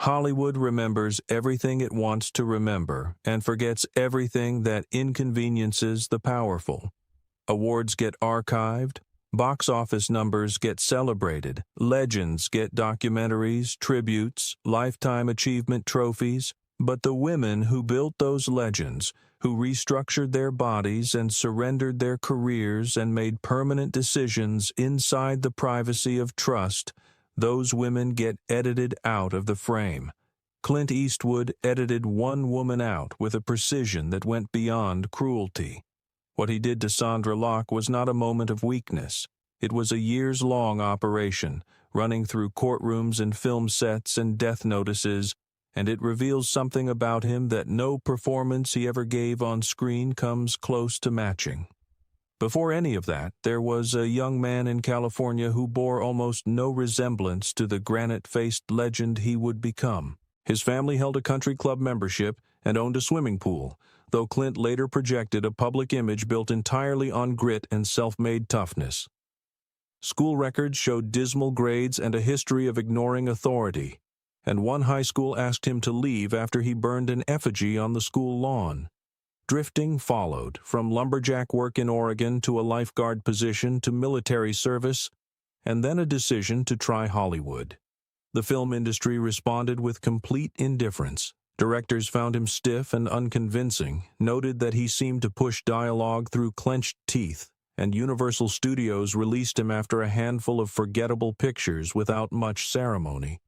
Hollywood remembers everything it wants to remember and forgets everything that inconveniences the powerful. Awards get archived, box office numbers get celebrated, legends get documentaries, tributes, lifetime achievement trophies, but the women who built those legends, who restructured their bodies and surrendered their careers and made permanent decisions inside the privacy of trust, those women get edited out of the frame. Clint Eastwood edited one woman out with a precision that went beyond cruelty. What he did to Sondra Locke was not a moment of weakness. It was a years-long operation, running through courtrooms and film sets and death notices, and it reveals something about him that no performance he ever gave on screen comes close to matching. Before any of that, there was a young man in California who bore almost no resemblance to the granite-faced legend he would become. His family held a country club membership and owned a swimming pool, though Clint later projected a public image built entirely on grit and self-made toughness. School records showed dismal grades and a history of ignoring authority, and one high school asked him to leave after he burned an effigy on the school lawn. Drifting followed, from lumberjack work in Oregon to a lifeguard position to military service, and then a decision to try Hollywood. The film industry responded with complete indifference. Directors found him stiff and unconvincing, noted that he seemed to push dialogue through clenched teeth, and Universal Studios released him after a handful of forgettable pictures without much ceremony.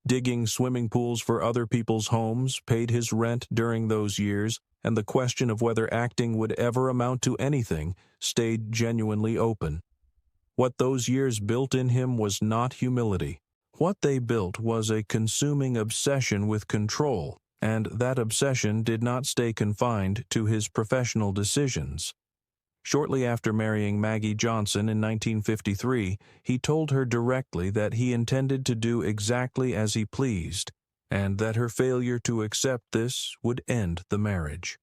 Digging swimming pools for other people's homes paid his rent during those years, and the question of whether acting would ever amount to anything stayed genuinely open. What those years built in him was not humility. What they built was a consuming obsession with control, and that obsession did not stay confined to his professional decisions. Shortly after marrying Maggie Johnson in 1953, he told her directly that he intended to do exactly as he pleased, and that her failure to accept this would end the marriage.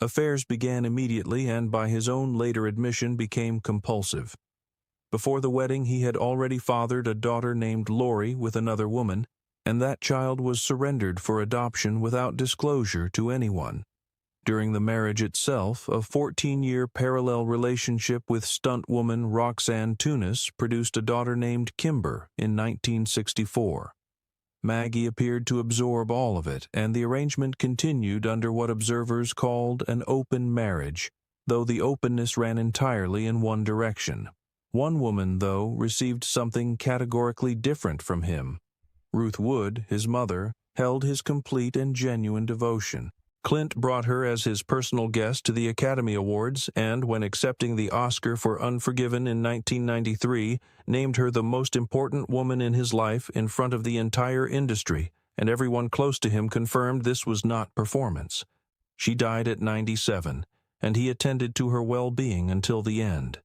Affairs began immediately and, by his own later admission, became compulsive. Before the wedding, he had already fathered a daughter named Lori with another woman, and that child was surrendered for adoption without disclosure to anyone. During the marriage itself, a 14-year parallel relationship with stuntwoman Roxanne Tunis produced a daughter named Kimber in 1964. Maggie appeared to absorb all of it, and the arrangement continued under what observers called an open marriage, though the openness ran entirely in one direction. One woman, though, received something categorically different from him. Ruth Wood, his mother, held his complete and genuine devotion. Clint brought her as his personal guest to the Academy Awards and, when accepting the Oscar for Unforgiven in 1993, named her the most important woman in his life in front of the entire industry, and everyone close to him confirmed this was not performance. She died at 97, and he attended to her well-being until the end.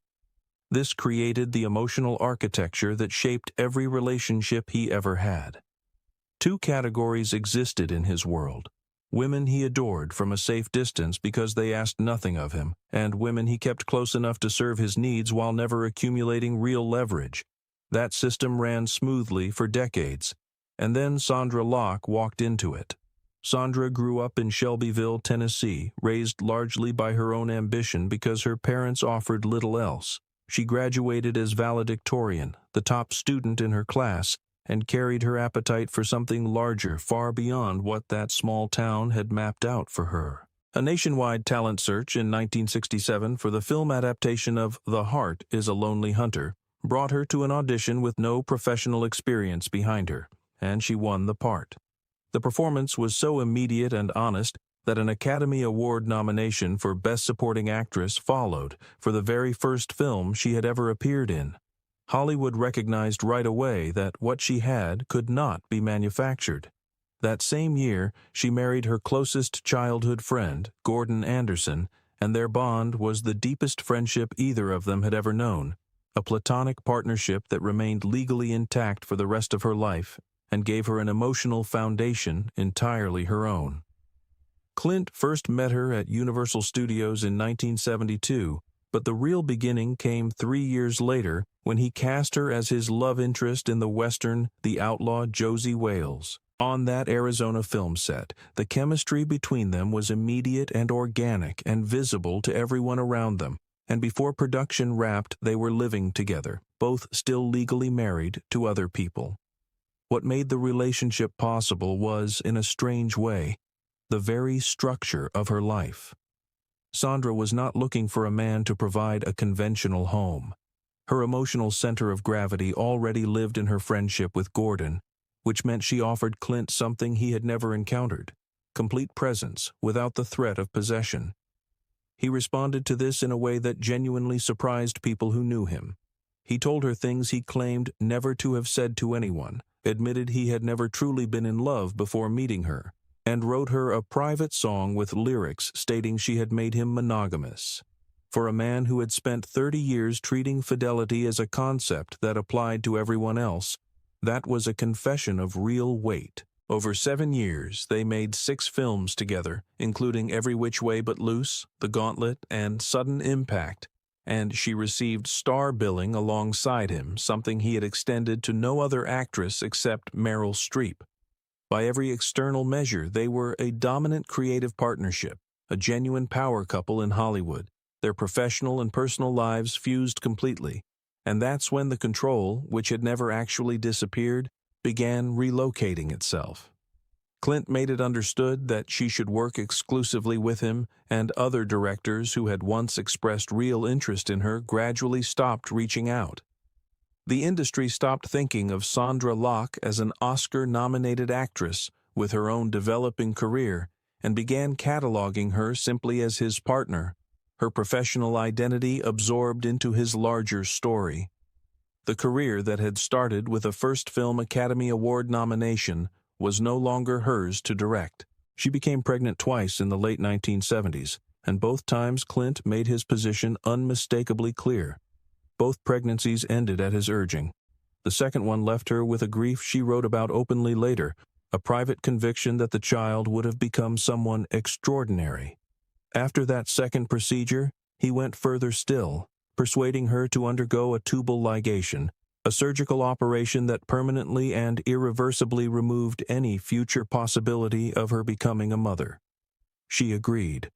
This created the emotional architecture that shaped every relationship he ever had. Two categories existed in his world: women he adored from a safe distance because they asked nothing of him, and women he kept close enough to serve his needs while never accumulating real leverage. That system ran smoothly for decades, and then Sondra Locke walked into it. Sondra grew up in Shelbyville, Tennessee, raised largely by her own ambition because her parents offered little else. She graduated as valedictorian, the top student in her class, and carried her appetite for something larger far beyond what that small town had mapped out for her. A nationwide talent search in 1967 for the film adaptation of The Heart is a Lonely Hunter brought her to an audition with no professional experience behind her, and she won the part. The performance was so immediate and honest that an Academy Award nomination for Best Supporting Actress followed for the very first film she had ever appeared in. Hollywood recognized right away that what she had could not be manufactured. That same year, she married her closest childhood friend, Gordon Anderson, and their bond was the deepest friendship either of them had ever known, a platonic partnership that remained legally intact for the rest of her life and gave her an emotional foundation entirely her own. Clint first met her at Universal Studios in 1972, but the real beginning came 3 years later when he cast her as his love interest in the western The Outlaw Josie Wales. On that Arizona film set, the chemistry between them was immediate and organic and visible to everyone around them, and before production wrapped, they were living together, both still legally married to other people. What made the relationship possible was, in a strange way, the very structure of her life. Sondra was not looking for a man to provide a conventional home. Her emotional center of gravity already lived in her friendship with Gordon, which meant she offered Clint something he had never encountered: complete presence without the threat of possession. He responded to this in a way that genuinely surprised people who knew him. He told her things he claimed never to have said to anyone, admitted he had never truly been in love before meeting her, and wrote her a private song with lyrics stating she had made him monogamous. For a man who had spent 30 years treating fidelity as a concept that applied to everyone else, that was a confession of real weight. Over 7 years, they made 6 films together, including Every Which Way But Loose, The Gauntlet, and Sudden Impact, and she received star billing alongside him, something he had extended to no other actress except Meryl Streep. By every external measure, they were a dominant creative partnership, a genuine power couple in Hollywood. Their professional and personal lives fused completely, and that's when the control, which had never actually disappeared, began relocating itself. Clint made it understood that she should work exclusively with him, and other directors who had once expressed real interest in her gradually stopped reaching out. The industry stopped thinking of Sondra Locke as an Oscar-nominated actress with her own developing career and began cataloging her simply as his partner, her professional identity absorbed into his larger story. The career that had started with a first Film Academy Award nomination was no longer hers to direct. She became pregnant twice in the late 1970s, and both times Clint made his position unmistakably clear. Both pregnancies ended at his urging. The second one left her with a grief she wrote about openly later, a private conviction that the child would have become someone extraordinary. After that second procedure, he went further still, persuading her to undergo a tubal ligation, a surgical operation that permanently and irreversibly removed any future possibility of her becoming a mother. She agreed.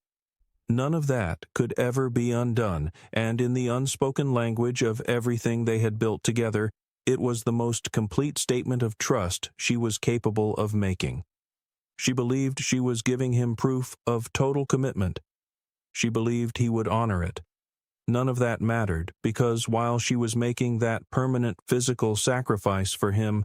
None of that could ever be undone, and in the unspoken language of everything they had built together, it was the most complete statement of trust she was capable of making. She believed she was giving him proof of total commitment. She believed he would honor it. None of that mattered, because while she was making that permanent physical sacrifice for him,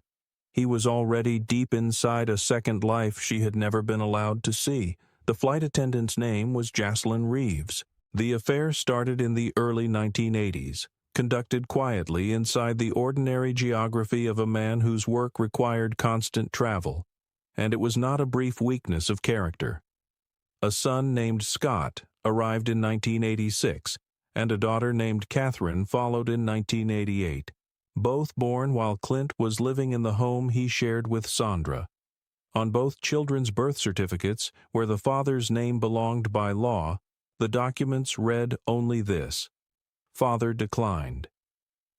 he was already deep inside a second life she had never been allowed to see. The flight attendant's name was Jocelyn Reeves. The affair started in the early 1980s, conducted quietly inside the ordinary geography of a man whose work required constant travel, and it was not a brief weakness of character. A son named Scott arrived in 1986, and a daughter named Catherine followed in 1988, both born while Clint was living in the home he shared with Sondra. On both children's birth certificates, where the father's name belonged by law, the documents read only this: "Father declined."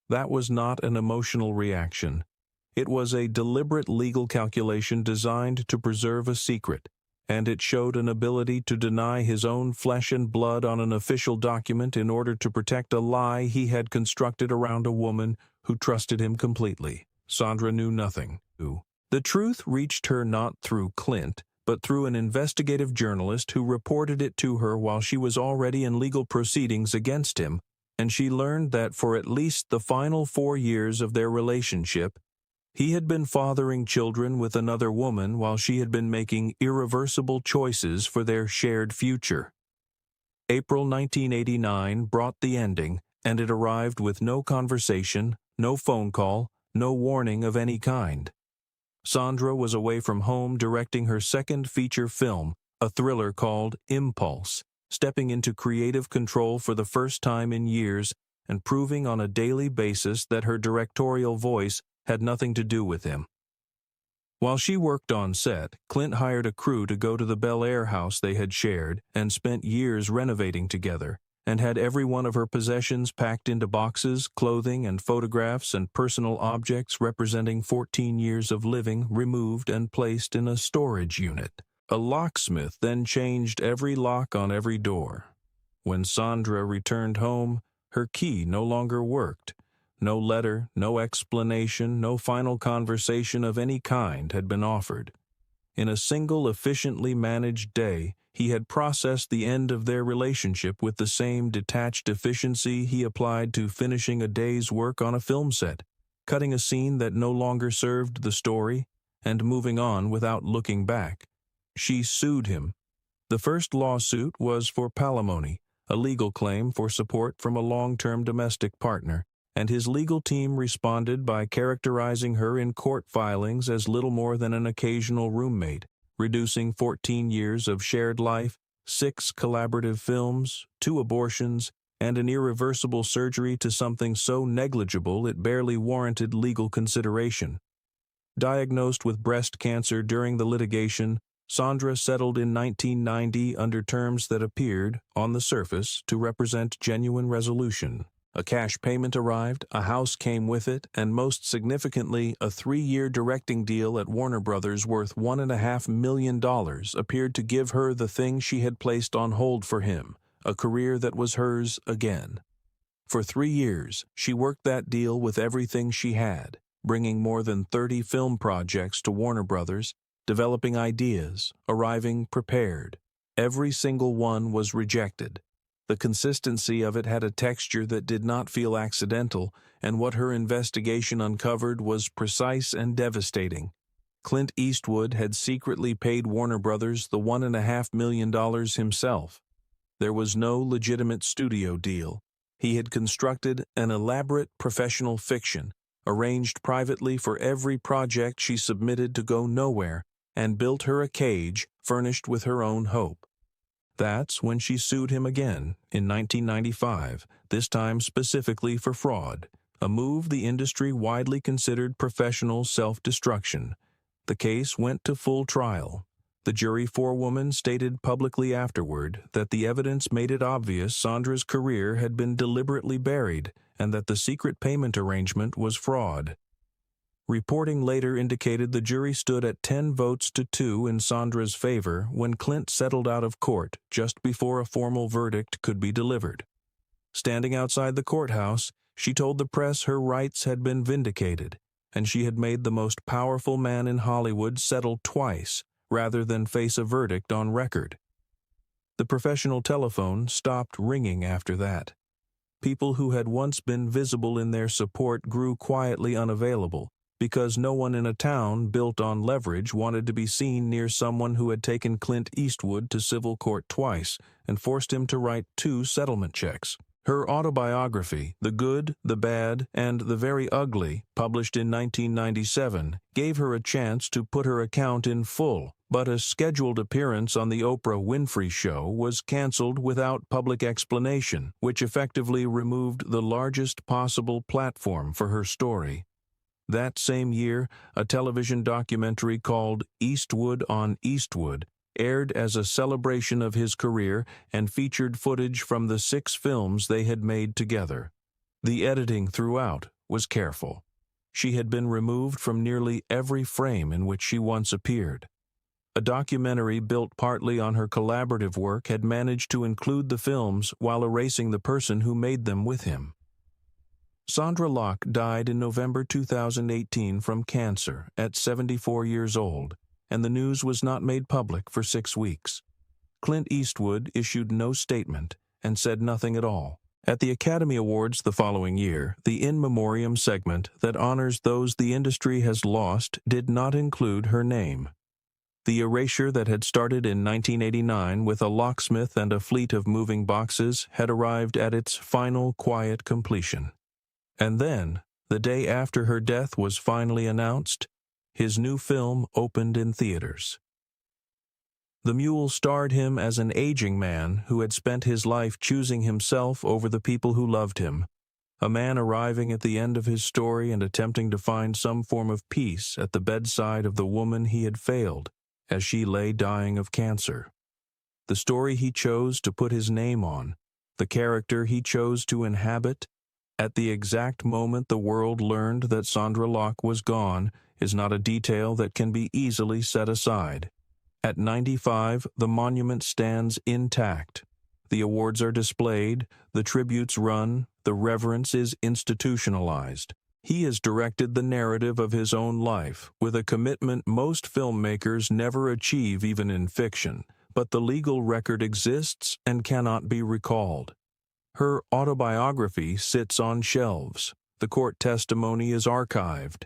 That was not an emotional reaction. It was a deliberate legal calculation designed to preserve a secret, and it showed an ability to deny his own flesh and blood on an official document in order to protect a lie he had constructed around a woman who trusted him completely. Sondra knew nothing. The truth reached her not through Clint, but through an investigative journalist who reported it to her while she was already in legal proceedings against him, and she learned that for at least the final 4 years of their relationship, he had been fathering children with another woman while she had been making irreversible choices for their shared future. April 1989 brought the ending, and it arrived with no conversation, no phone call, no warning of any kind. Sondra was away from home directing her second feature film, a thriller called Impulse, stepping into creative control for the first time in years and proving on a daily basis that her directorial voice had nothing to do with him. While she worked on set, Clint hired a crew to go to the Bel Air house they had shared and spent years renovating together, and had every one of her possessions packed into boxes, clothing and photographs and personal objects representing 14 years of living removed and placed in a storage unit. A locksmith then changed every lock on every door. When Sondra returned home, her key no longer worked. No letter, no explanation, no final conversation of any kind had been offered. In a single efficiently managed day, he had processed the end of their relationship with the same detached efficiency he applied to finishing a day's work on a film set, cutting a scene that no longer served the story, and moving on without looking back. She sued him. The first lawsuit was for palimony, a legal claim for support from a long-term domestic partner, and his legal team responded by characterizing her in court filings as little more than an occasional roommate, reducing 14 years of shared life, 6 collaborative films, 2 abortions, and an irreversible surgery to something so negligible it barely warranted legal consideration. Diagnosed with breast cancer during the litigation, Sondra settled in 1990 under terms that appeared, on the surface, to represent genuine resolution. A cash payment arrived, a house came with it, and most significantly, a 3-year directing deal at Warner Brothers worth $1.5 million appeared to give her the thing she had placed on hold for him, a career that was hers again. For 3 years, she worked that deal with everything she had, bringing more than 30 film projects to Warner Brothers, developing ideas, arriving prepared. Every single one was rejected. The consistency of it had a texture that did not feel accidental, and what her investigation uncovered was precise and devastating. Clint Eastwood had secretly paid Warner Brothers the $1.5 million himself. There was no legitimate studio deal. He had constructed an elaborate professional fiction, arranged privately for every project she submitted to go nowhere, and built her a cage furnished with her own hope. That's when she sued him again, in 1995, this time specifically for fraud, a move the industry widely considered professional self-destruction. The case went to full trial. The jury forewoman stated publicly afterward that the evidence made it obvious Sondra's career had been deliberately buried and that the secret payment arrangement was fraud. Reporting later indicated the jury stood at 10 votes to 2 in Sondra's favor when Clint settled out of court just before a formal verdict could be delivered. Standing outside the courthouse, she told the press her rights had been vindicated, and she had made the most powerful man in Hollywood settle twice rather than face a verdict on record. The professional telephone stopped ringing after that. People who had once been visible in their support grew quietly unavailable, because no one in a town built on leverage wanted to be seen near someone who had taken Clint Eastwood to civil court twice and forced him to write 2 settlement checks. Her autobiography, The Good, the Bad, and the Very Ugly, published in 1997, gave her a chance to put her account in full, but a scheduled appearance on the Oprah Winfrey Show was canceled without public explanation, which effectively removed the largest possible platform for her story. That same year, a television documentary called Eastwood on Eastwood aired as a celebration of his career and featured footage from the 6 films they had made together. The editing throughout was careful. She had been removed from nearly every frame in which she once appeared. A documentary built partly on her collaborative work had managed to include the films while erasing the person who made them with him. Sondra Locke died in November 2018 from cancer at 74 years old, and the news was not made public for 6 weeks. Clint Eastwood issued no statement and said nothing at all. At the Academy Awards the following year, the In Memoriam segment that honors those the industry has lost did not include her name. The erasure that had started in 1989 with a locksmith and a fleet of moving boxes had arrived at its final quiet completion. And then, the day after her death was finally announced, his new film opened in theaters. The Mule starred him as an aging man who had spent his life choosing himself over the people who loved him, a man arriving at the end of his story and attempting to find some form of peace at the bedside of the woman he had failed as she lay dying of cancer. The story he chose to put his name on the character he chose to inhabit, at the exact moment the world learned that Sondra Locke was gone, is not a detail that can be easily set aside. At 95, the monument stands intact. The awards are displayed, the tributes run, the reverence is institutionalized. He has directed the narrative of his own life, with a commitment most filmmakers never achieve even in fiction, but the legal record exists and cannot be recalled. Her autobiography sits on shelves. The court testimony is archived.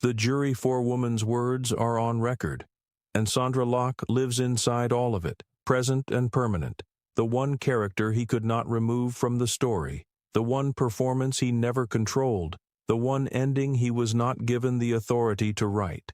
The jury forewoman's words are on record. And Sondra Locke lives inside all of it, present and permanent, the one character he could not remove from the story, the one performance he never controlled, the one ending he was not given the authority to write.